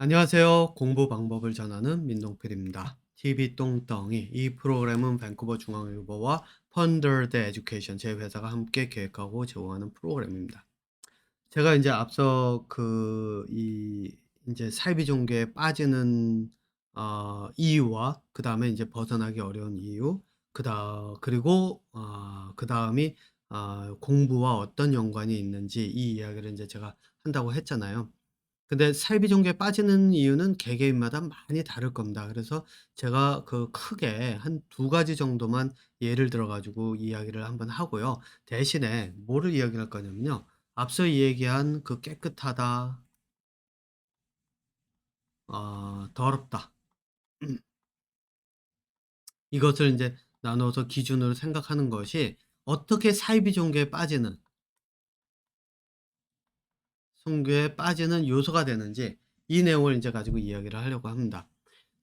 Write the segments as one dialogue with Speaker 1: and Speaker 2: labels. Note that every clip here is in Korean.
Speaker 1: 안녕하세요. 공부 방법을 전하는 민동필입니다. TV 똥덩이. 이 프로그램은 밴쿠버 중앙일보와 펀더드 에듀케이션 제 회사가 함께 기획하고 제공하는 프로그램입니다. 제가 이제 앞서 이제 사이비 종교에 빠지는 이유와 그다음에 이제 벗어나기 어려운 이유, 그리고 그다음이 공부와 어떤 연관이 있는지 이 이야기를 이제 제가 한다고 했잖아요. 근데 사이비 종교에 빠지는 이유는 개개인마다 많이 다를 겁니다. 그래서 제가 크게 한 두 가지 정도만 예를 들어 가지고 이야기를 한번 하고요. 대신에 뭐를 이야기할 거냐면요. 앞서 얘기한 깨끗하다, 더럽다. 이것을 이제 나눠서 기준으로 생각하는 것이 어떻게 사이비 종교에 빠지는 요소가 되는지 이 내용을 인제 가지고 이야기를 하려고 합니다.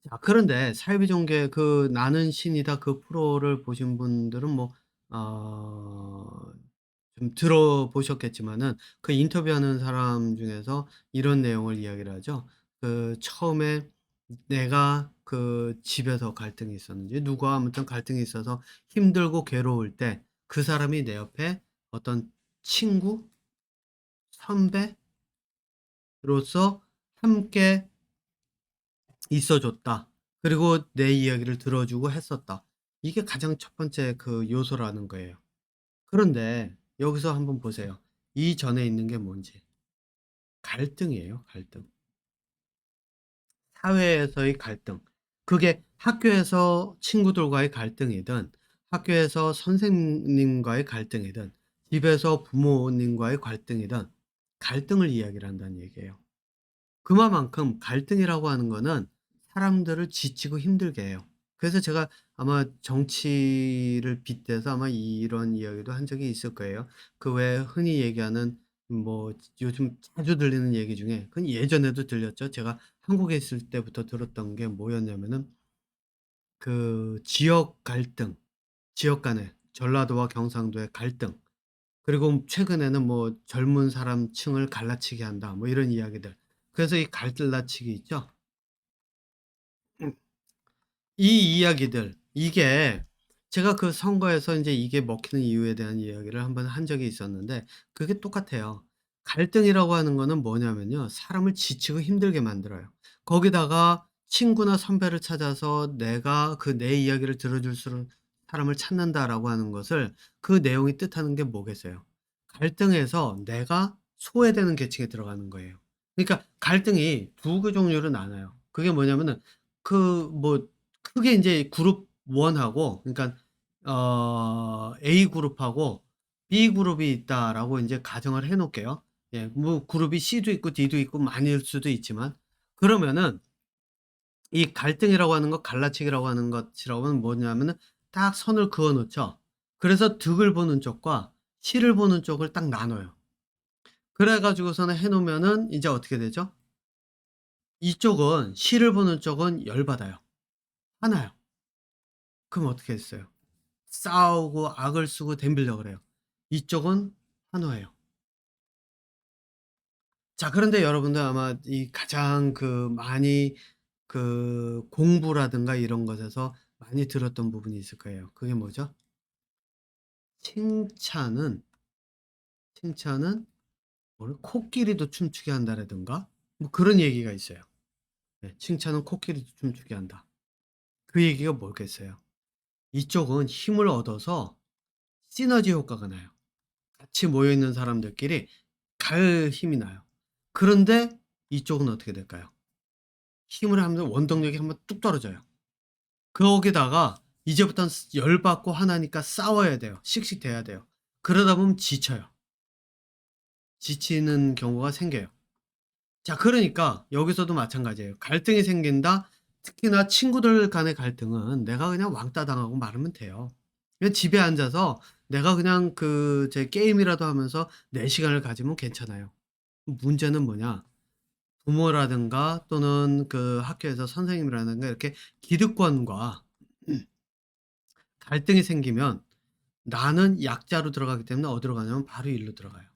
Speaker 1: 자, 그런데 사이비 종교의 나는 신이다 프로를 보신 분들은 뭐 어 좀 들어보셨겠지만은 인터뷰하는 사람 중에서 이런 내용을 이야기를 하죠. 처음에 내가 집에서 갈등이 있었는지 누구와 아무튼 갈등이 있어서 힘들고 괴로울 때 그 사람이 내 옆에 어떤 친구, 선배로서 함께 있어 줬다. 그리고 내 이야기를 들어 주고 했었다. 이게 가장 첫 번째 요소라는 거예요. 그런데 여기서 한번 보세요. 이전에 있는 게 뭔지. 갈등이에요, 갈등. 사회에서의 갈등. 그게 학교에서 친구들과의 갈등이든 학교에서 선생님과의 갈등이든 집에서 부모님과의 갈등이든 갈등을 이야기를 한다는 얘기예요. 그만큼 갈등이라고 하는 거는 사람들을 지치고 힘들게 해요. 그래서 제가 아마 정치를 빗대서 아마 이런 이야기도 한 적이 있을 거예요. 왜 흔히 얘기하는 뭐 요즘 자주 들리는 얘기 중에 그건 예전에도 들렸죠. 제가 한국에 있을 때부터 들었던 게 뭐였냐면은 지역 갈등, 지역 간의 전라도와 경상도의 갈등, 그리고 최근에는 뭐 "젊은 사람 층을 갈라치게 한다." 뭐 이런 이야기들. 그래서 이 갈라치기 있죠. 이 이야기들 이게 제가 선거에서 인제 이게 먹히는 이유에 대한 이야기를 한번 한 적이 있었는데 그게 똑같아요. 갈등이라고 하는 거는 뭐냐면요. 사람을 지치고 힘들게 만들어요. 거기다가 친구나 선배를 찾아서 내가 내 이야기를 들어줄 사람을 찾는다라고 하는 것을 그 내용이 뜻하는 게 뭐겠어요. 갈등에서 내가 소외되는 계층에 들어가는 거예요. 그러니까 갈등이 두 종류로 나눠요. 그게 뭐냐면은 뭐 크게 인제 그룹 1 하고 그러니까 A 그룹하고 B 그룹이 있다라고 인제 가정을 해 놓을게요. 예, 뭐 그룹이 C도 있고 D도 있고 많을 수도 있지만 그러면은 이 갈등이라고 하는 것, 갈라치기라고 하는 것이라고는 뭐냐면은 딱 선을 그어 놓죠. 그래서 득을 보는 쪽과 실을 보는 쪽을 딱 나눠요. 그래 가지고서는 해 놓으면은 이제 어떻게 되죠? 이쪽은 실을 보는 쪽은 열받아요. 화나요. 그럼 어떻게 했어요? 싸우고 악을 쓰고 덤비려고 그래요. 이쪽은 환호해요. 자, 그런데 여러분들 아마 이 가장 많이 공부라든가 이런 것에서 많이 들었던 부분이 있을 거예요. 그게 뭐죠? 칭찬은 뭐 코끼리도 춤추게 한다라든가 뭐 그런 얘기가 있어요. 네, 칭찬은 코끼리도 춤추게 한다. 그 얘기가 뭐겠어요? 이쪽은 힘을 얻어서 시너지 효과가 나요. 같이 모여 있는 사람들끼리 갈 힘이 나요. 그런데 이쪽은 어떻게 될까요? 힘을 하면 원동력이 한번 뚝 떨어져요. 거기다가 이제부터는 열받고 화나니까 싸워야 돼요. 씩씩대야 돼요. 그러다 보면 지쳐요. 지치는 경우가 생겨요. 자, 그러니까 여기서도 마찬가지예요. 갈등이 생긴다. 특히나 친구들 간의 갈등은 내가 그냥 왕따 당하고 말으면 돼요. 그냥 집에 앉아서 내가 그냥 제 게임이라도 하면서 내 시간을 가지면 괜찮아요. 문제는 뭐냐? 부모라든가 또는 학교에서 선생님이라든가 이렇게 기득권과 갈등이 생기면 나는 약자로 들어가기 때문에 어디로 가냐면 바로 일로 들어가요.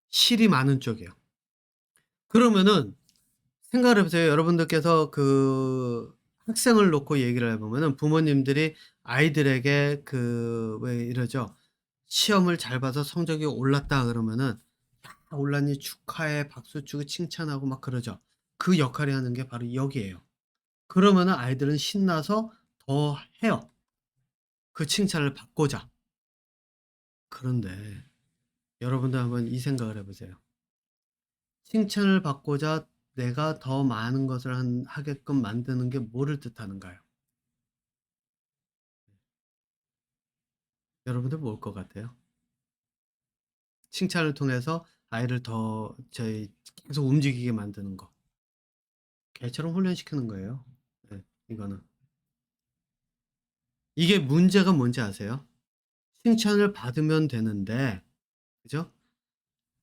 Speaker 1: 실이 많은 쪽이요. 그러면은 생각을 해 보세요. 여러분들께서 그 학생을 놓고 얘기를 해 보면은 부모님들이 아이들에게 그 왜 이러죠. 시험을 잘 봐서 성적이 올랐다 그러면은 "야 올랐니 축하해." 박수 치고 칭찬하고 막 그러죠. 그 역할을 하는 게 바로 여기예요. 그러면은 아이들은 신나서 더 해요, 그 칭찬을 받고자. 그런데 여러분들 한번 이 생각을 해 보세요. 칭찬을 받고자 내가 더 많은 것을 하게끔 만드는 게 뭐를 뜻하는가요? 여러분들 뭘 것 같아요? 칭찬을 통해서 아이를 더 계속 움직이게 만드는 거. 개처럼 훈련시키는 거예요. 네, 이거는. 이게 문제가 뭔지 아세요? 칭찬을 받으면 되는데, 그죠?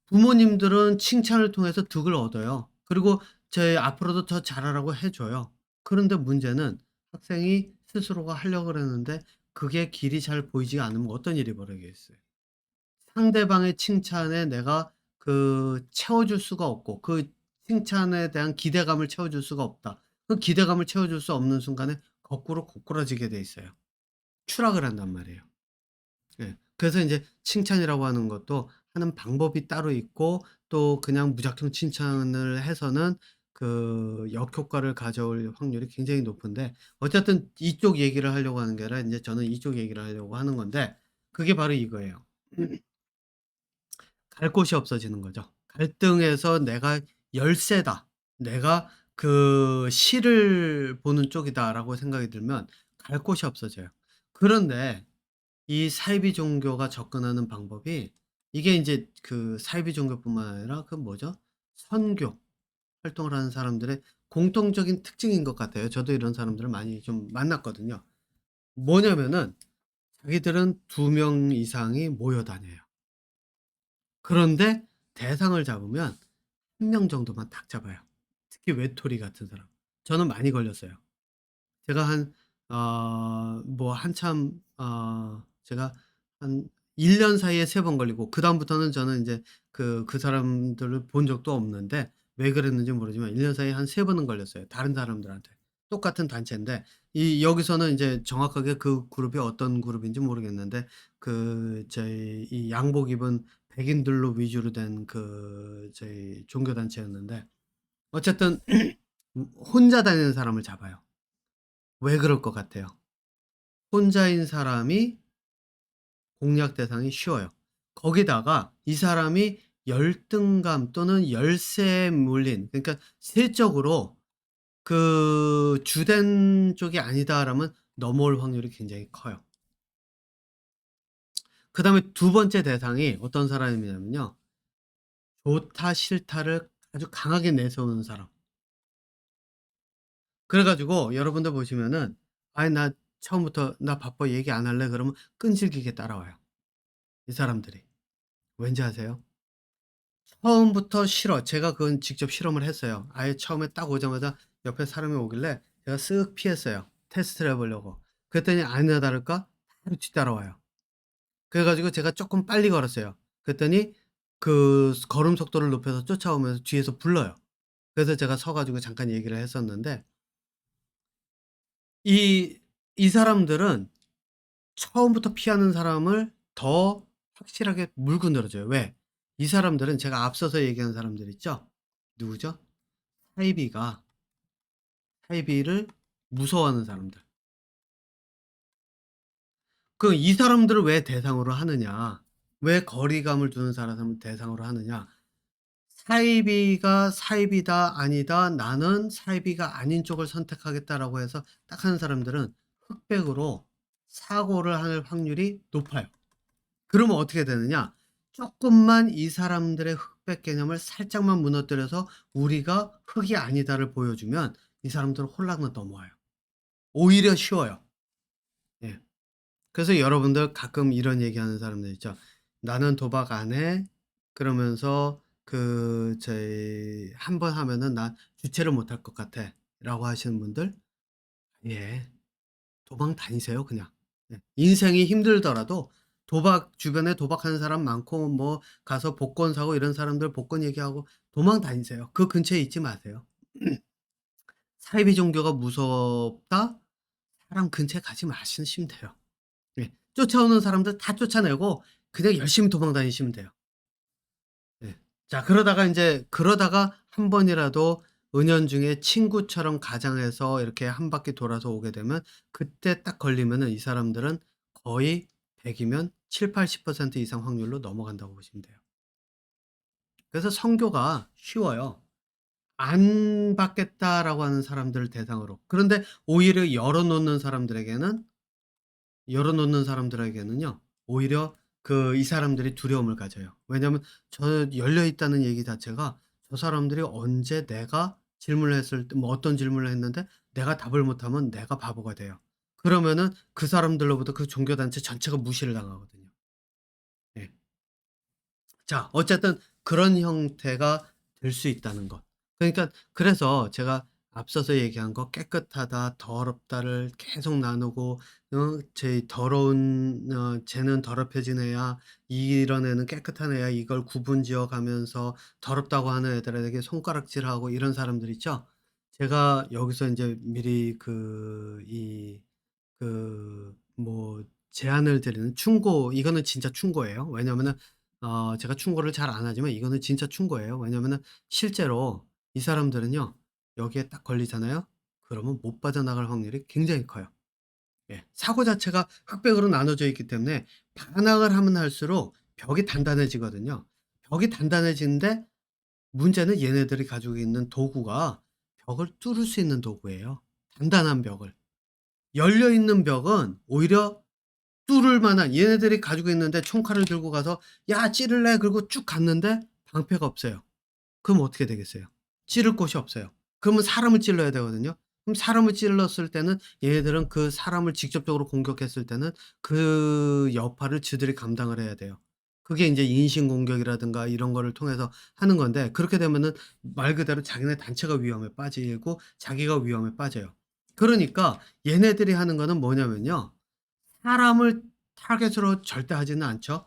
Speaker 1: 부모님들은 칭찬을 통해서 득을 얻어요. 그리고 제 앞으로도 더 잘하라고 해 줘요. 그런데 문제는 학생이 스스로가 하려고 그러는데 그게 길이 잘 보이지 않으면 어떤 일이 벌어지겠어요? 상대방의 칭찬에 내가 채워줄 수가 없고 그 칭찬에 대한 기대감을 채워줄 수가 없다. 그 기대감을 채워줄 수 없는 순간에 거꾸로 고꾸라지게 돼 있어요. 추락을 한단 말이에요. 예. 그래서 인제 칭찬이라고 하는 것도 하는 방법이 따로 있고 또 그냥 무작정 칭찬을 해서는 그 역효과를 가져올 확률이 굉장히 높은데 어쨌든 이쪽 얘기를 하려고 하는 게 아니라 인제 저는 이쪽 얘기를 하려고 하는 건데 그게 바로 이거예요. 갈 곳이 없어지는 거죠. 갈등에서 '내가 열세다. 내가 그 실을 보는 쪽이다.'라고 생각이 들면 갈 곳이 없어져요. 그런데 이 사이비 종교가 접근하는 방법이 이게 인제 그 사이비 종교뿐만 아니라 그 뭐죠? 선교 활동을 하는 사람들의 공통적인 특징인 것 같아요. 저도 이런 사람들을 많이 좀 만났거든요. 뭐냐면은 자기들은 2명 이상이 모여 다녀요. 그런데 대상을 잡으면 1명 정도만 딱 잡아요. 특히 외톨이 같은 사람. 저는 많이 걸렸어요. 제가 뭐 한참 제가 한 1년 사이에 3번 걸리고 그다음부터는 저는 인제 그 사람들을 본 적도 없는데 왜 그랬는지 모르지만 1년 사이에 한 3 번은 걸렸어요, 다른 사람들한테. 똑같은 단체인데 여기서는 인제 정확하게 그 그룹이 어떤 그룹인지 모르겠는데 저희 이 양복 입은 백인들로 위주로 된 저희 종교 단체였는데 어쨌든 혼자 다니는 사람을 잡아요. 왜 그럴 것 같아요? 혼자인 사람이 공략 대상이 쉬워요. 거기다가 이 사람이 열등감 또는 열세에 몰린 그러니까 세적으로 그 '주된 쪽이 아니다.'라면 넘어올 확률이 굉장히 커요. 그다음에 두 번째 대상이 어떤 사람이냐면요. 좋다 싫다를 아주 강하게 내세우는 사람. 그래 가지고 여러분들 보시면은 "아이 나 처음부터 나 바빠 얘기 안 할래." 그러면 끈질기게 따라와요, 이 사람들이. 왠지 아세요? 처음부터 싫어. 제가 그건 직접 실험을 했어요. 아예 처음에 딱 오자마자 옆에 사람이 오길래 제가 쓱 피했어요, 테스트를 해 보려고. 그랬더니 아니나 다를까 바로 뒤따라와요. 그래 가지고 제가 쪼끔 빨리 걸었어요. 그랬더니 걸음 속도를 높여서 쫓아오면서 뒤에서 불러요. 그래서 제가 서 가지고 잠깐 얘기를 했었는데 이 이 사람들은 처음부터 피하는 사람을 더 확실하게 물고 늘어져요. 왜? 이 사람들은 제가 앞서서 얘기한 사람들 있죠? 누구죠? 사이비가 사이비를 무서워하는 사람들. 그럼 이 사람들을 왜 대상으로 하느냐? 왜 거리감을 두는 사람을 대상으로 하느냐? 사이비가 사이비다 아니다. 나는 사이비가 아닌 쪽을 선택하겠다라고 해서 딱 하는 사람들은 흑백으로 사고를 할 확률이 높아요. 그러면 어떻게 되느냐? 쪼끔만 이 사람들의 흑백 개념을 살짝만 무너뜨려서 우리가 흑이 아니다를 보여주면 이 사람들은 홀라당 넘어와요. 오히려 쉬워요. 예. 그래서 여러분들 가끔 이런 얘기하는 사람들 있죠. "나는 도박 안 해." 그러면서 저희 "한 번 하면은 난 주체를 못할 것 같아."라고 하시는 분들 예. 도망 다니세요 그냥. 예. 인생이 힘들더라도 주변에 도박하는 사람 많고 뭐 가서 복권 사고 이런 사람들 복권 얘기하고 도망 다니세요. 그 근처에 있지 마세요. 사이비 종교가 무섭다? 사람 근처에 가지 마시면 돼요. 예. 쫓아오는 사람들 다 쫓아내고 그냥 열심히 도망 다니시면 돼요. 예. 자 그러다가 인제 그러다가 한 번이라도 은연중에 친구처럼 가장해서 이렇게 한 바퀴 돌아서 오게 되면 그때 딱 걸리면은 이 사람들은 거의 100 이면 70-80% 이상 확률로 넘어간다고 보시면 돼요. 그래서 선교가 쉬워요. "안 받겠다."라고 하는 사람들을 대상으로. 그런데 오히려 열어 놓는 사람들에게는요. 오히려 이 사람들이 두려움을 가져요. 왜냐하면 열려 있다는 얘기 자체가 저 사람들이 언제 내가 질문을 했을 때 뭐 어떤 질문을 했는데 내가 답을 못하면 내가 바보가 돼요. 그러면은 그 사람들로부터 그 종교 단체 전체가 무시를 당하거든요. 예. 자 어쨌든 그런 형태가 될 수 있다는 것. 그러니까 그래서 제가 앞서서 얘기한 거 깨끗하다, 더럽다를 계속 나누고 제 더러운 쟤는 더럽혀진 애야, 이런 애는 깨끗한 애야 이걸 구분지어 가면서 더럽다고 하는 애들에게 손가락질하고 이런 사람들 있죠. 제가 여기서 인제 미리 뭐 제안을 드리는 충고, 이거는 진짜 충고예요. 왜냐하면은 제가 충고를 잘 안 하지만 이거는 진짜 충고예요. 왜냐하면은 실제로 이 사람들은요. 여기에 딱 걸리잖아요. 그러면 못 빠져나갈 확률이 굉장히 커요. 예. 사고 자체가 흑백으로 나눠져 있기 때문에 반항을 하면 할수록 벽이 단단해지거든요. 벽이 단단해지는데 문제는 얘네들이 가지고 있는 도구가 벽을 뚫을 수 있는 도구예요. 단단한 벽을. 열려 있는 벽은 오히려 뚫을 만한, 얘네들이 가지고 있는데 총칼을 들고 가서 "야 찌를래?" 그러고 쭉 갔는데 방패가 없어요. 그럼 어떻게 되겠어요? 찌를 곳이 없어요. 그러면 사람을 찔러야 되거든요. 그럼 사람을 찔렀을 때는 얘네들은 그 사람을 직접적으로 공격했을 때는 그 여파를 지들이 감당을 해야 돼요. 그게 인제 인신공격이라든가 이런 거를 통해서 하는 건데, 그렇게 되면은 말 그대로 자기네 단체가 위험에 빠지고 자기가 위험에 빠져요. 그러니까 얘네들이 하는 거는 뭐냐면요. 사람을 타겟으로 절대 하지는 않죠.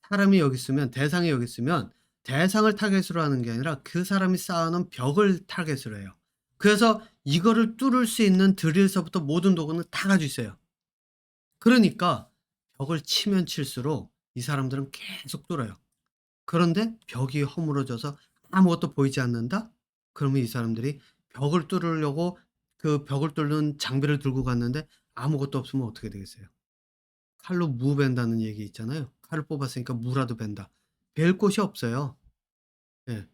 Speaker 1: 사람이 여기 있으면, 대상이 여기 있으면 대상을 타겟으로 하는 게 아니라 그 사람이 쌓아놓은 벽을 타겟으로 해요. 그래서 이거를 뚫을 수 있는 드릴서부터 모든 도구는 다 가지고 있어요. 그러니까 벽을 치면 칠수록 이 사람들은 계속 뚫어요. 그런데 벽이 허물어져서 아무것도 보이지 않는다? 그러면 이 사람들이 벽을 뚫으려고 그 벽을 뚫는 장비를 들고 갔는데 아무것도 없으면 어떻게 되겠어요? 칼로 무 벤다는 얘기 있잖아요. 칼을 뽑았으니까 무라도 벤다. 벨 곳이 없어요. 예.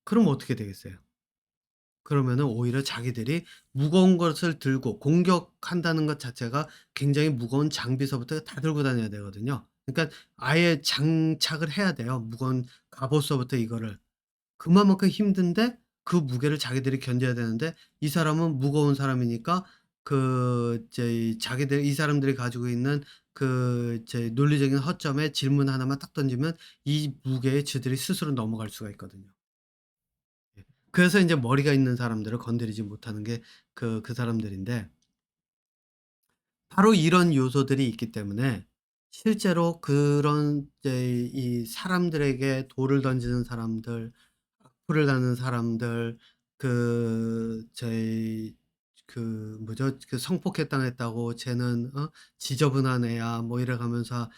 Speaker 1: 그럼 어떻게 되겠어요? 그러면은 오히려 자기들이 무거운 것을 들고 공격한다는 것 자체가 굉장히 무거운 장비서부터 다 들고 다녀야 되거든요. 그러니까 아예 장착을 해야 돼요. 무거운 갑옷서부터 이거를. 그만큼 힘든데 그 무게를 자기들이 견뎌야 되는데 이 사람은 무거운 사람이니까 이 사람들이 가지고 있는 논리적인 허점에 질문 하나만 딱 던지면 이 무게에 저들이 스스로 넘어갈 수가 있거든요. 예. 그래서 인제 머리가 있는 사람들을 건드리지 못하는 게 그 사람들인데, 바로 이런 요소들이 있기 때문에 실제로 그런 이 사람들에게 돌을 던지는 사람들, 악플을 다는 사람들, 저희 뭐죠? 성폭행당했다고 "쟤는 지저분한 애야." 뭐 이래 가면서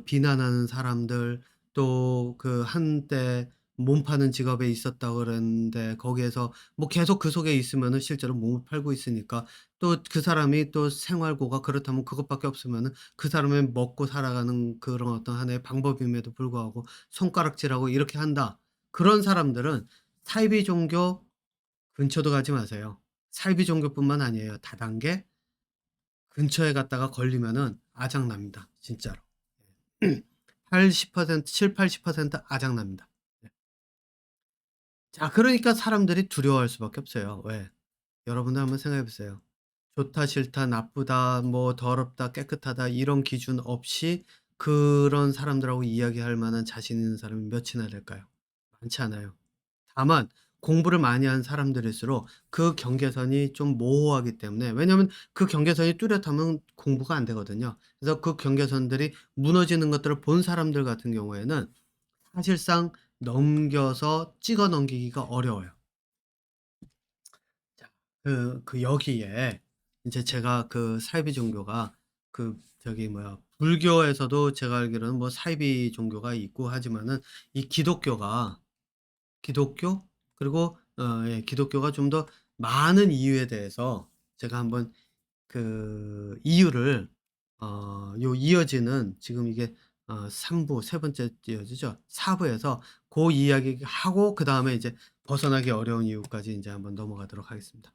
Speaker 1: 비난하는 사람들, 또 한때 몸 파는 직업에 있었다고 그러는데 거기에서 뭐 계속 그 속에 있으면은 실제로 몸을 팔고 있으니까 또 그 사람이 또 생활고가 그렇다면 그것밖에 없으면은 그 사람의 먹고 살아가는 그런 어떤 하나의 방법임에도 불구하고 손가락질하고 이렇게 한다. 그런 사람들은 사이비 종교 근처도 가지 마세요. 사이비 종교뿐만 아니에요. 다단계 근처에 갔다가 걸리면은 아작납니다, 진짜로. 80% 70-80% 아작납니다. 네. 자 그러니까 사람들이 두려워할 수밖에 없어요. 왜? 여러분들 한번 생각해 보세요. 좋다, 싫다, 나쁘다, 뭐 더럽다, 깨끗하다 이런 기준 없이 그런 사람들하고 이야기할 만한 자신 있는 사람이 몇이나 될까요? 많지 않아요. 다만 공부를 많이 한 사람들일수록 그 경계선이 좀 모호하기 때문에, 왜냐하면 그 경계선이 뚜렷하면 공부가 안 되거든요. 그래서 그 경계선들이 무너지는 것들을 본 사람들 같은 경우에는 사실상 넘겨서 찍어 넘기기가 어려워요. 자, 여기에 인제 제가 그 사이비 종교가 저기 뭐야, 불교에서도 제가 알기로는 뭐 사이비 종교가 있고 하지만은 이 기독교 그리고 예, 기독교가 좀 더 많은 이유에 대해서 제가 한번 그 이유를 요 이어지는 지금 이게 3 부 세 번째 이어지죠. 4 부에서 고 이야기하고 그다음에 이제 벗어나기 어려운 이유까지 인제 한번 넘어가도록 하겠습니다.